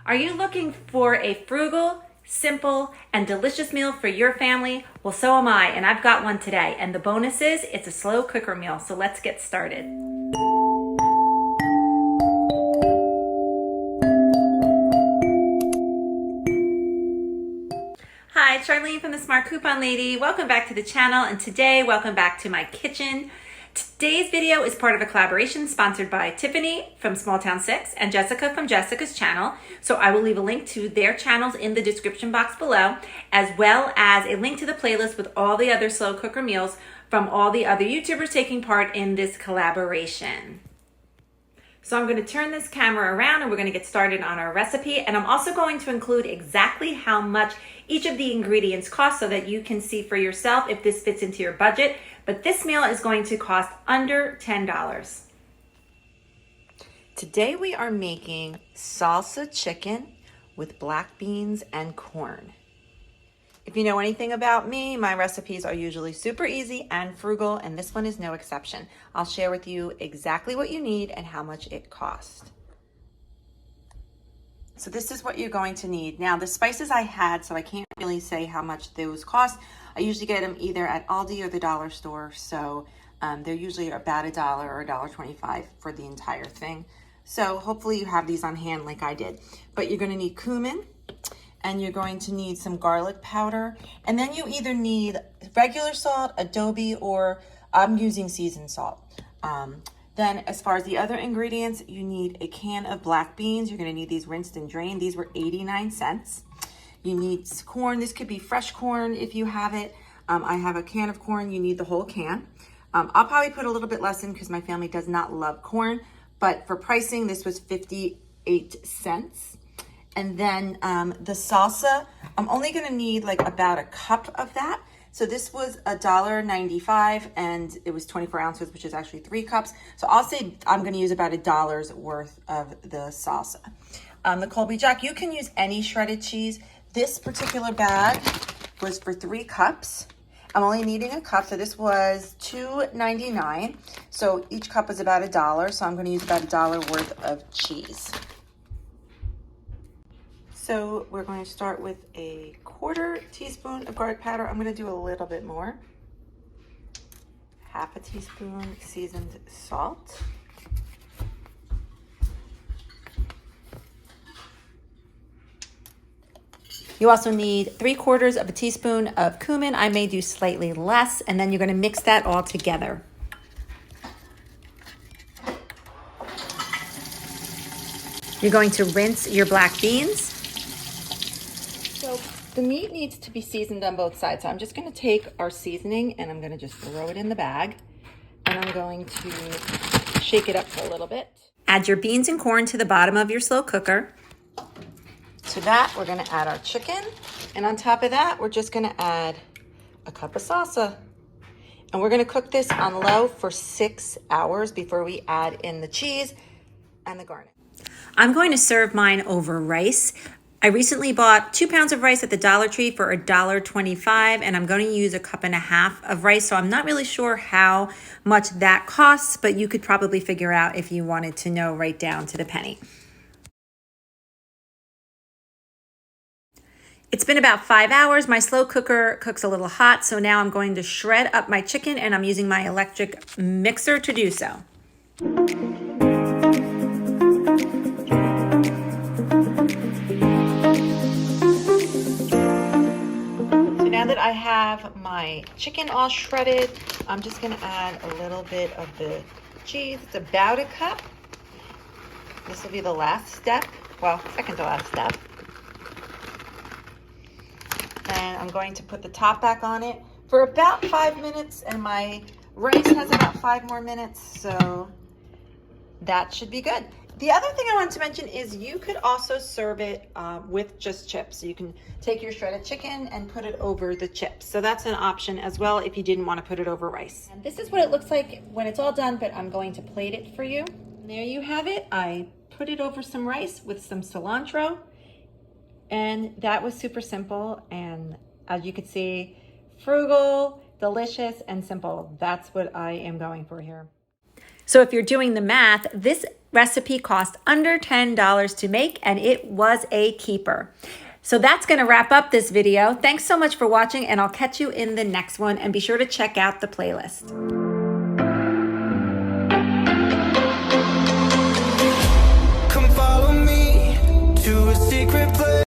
Are you looking for a frugal, simple, and delicious meal for your family? Well, so am I, and I've got one today. And the bonus is it's a slow cooker meal, so let's get started. Hi, it's Charlene from the Smart Coupon Lady. Welcome back to the channel, and today, welcome back to my kitchen. Today's video is part of a collaboration sponsored by Tiffany from Small Town 6 and Jessica from Jessica's channel. So I will leave a link to their channels in the description box below, as well as a link to the playlist with all the other slow cooker meals from all the other YouTubers taking part in this collaboration. So I'm going to turn this camera around and we're going to get started on our recipe. And I'm also going to include exactly how much each of the ingredients cost so that you can see for yourself if this fits into your budget. But this meal is going to cost under $10. Today we are making salsa chicken with black beans and corn. If you know anything about me, my recipes are usually super easy and frugal, and this one is no exception. I'll share with you exactly what you need and how much it costs. So this is what you're going to need. Now, the spices I had, so I can't really say how much those cost. I usually get them either at Aldi or the dollar store, so they're usually about $1 or $1.25 for the entire thing. So hopefully you have these on hand like I did. But you're going to need cumin, and you're going to need some garlic powder, and then you either need regular salt, adobo, or I'm using seasoned salt. Then as far as the other ingredients, you need a can of black beans. You're gonna need these rinsed and drained. These were 89 cents. You need corn. This could be fresh corn if you have it. I have a can of corn. You need the whole can. I'll probably put a little bit less in because my family does not love corn, but for pricing, this was 58 cents. And then the salsa, I'm only gonna need like about a cup of that. So this was $1.95 and it was 24 ounces, which is actually 3 cups. So I'll say I'm gonna use about $1 worth of the salsa. The Colby Jack, you can use any shredded cheese. This particular bag was for 3 cups. I'm only needing a cup, so this was $2.99. So each cup is about $1, so I'm gonna use about $1 worth of cheese. So we're going to start with a 1/4 teaspoon of garlic powder. I'm going to do a little bit more. 1/2 teaspoon seasoned salt. You also need 3/4 teaspoon of cumin. I may do slightly less, and then you're going to mix that all together. You're going to rinse your black beans. So the meat needs to be seasoned on both sides. So I'm just going to take our seasoning and I'm going to just throw it in the bag. And I'm going to shake it up for a little bit. Add your beans and corn to the bottom of your slow cooker. To that, we're going to add our chicken. And on top of that, we're just going to add a cup of salsa. And we're going to cook this on low for 6 hours before we add in the cheese and the garnish. I'm going to serve mine over rice. I recently bought 2 pounds of rice at the Dollar Tree for $1.25, and I'm going to use 1.5 cups of rice. So I'm not really sure how much that costs, but you could probably figure out if you wanted to know right down to the penny. It's been about 5 hours. My slow cooker cooks a little hot, so now I'm going to shred up my chicken, and I'm using my electric mixer to do so. Now that I have my chicken all shredded, I'm just going to add a little bit of the cheese. It's about 1 cup. This will be the last step, well, second to last step. And I'm going to put the top back on it for about 5 minutes, and my rice has about 5 more minutes, so that should be good. The other thing I want to mention is you could also serve it with just chips. So you can take your shredded chicken and put it over the chips. So that's an option as well if you didn't want to put it over rice. And this is what it looks like when it's all done, but I'm going to plate it for you. And there you have it. I put it over some rice with some cilantro. And that was super simple. And as you can see, frugal, delicious, and simple. That's what I am going for here. So if you're doing the math, this recipe cost under $10 to make, and it was a keeper. So that's going to wrap up this video. Thanks so much for watching, and I'll catch you in the next one, and be sure to check out the playlist.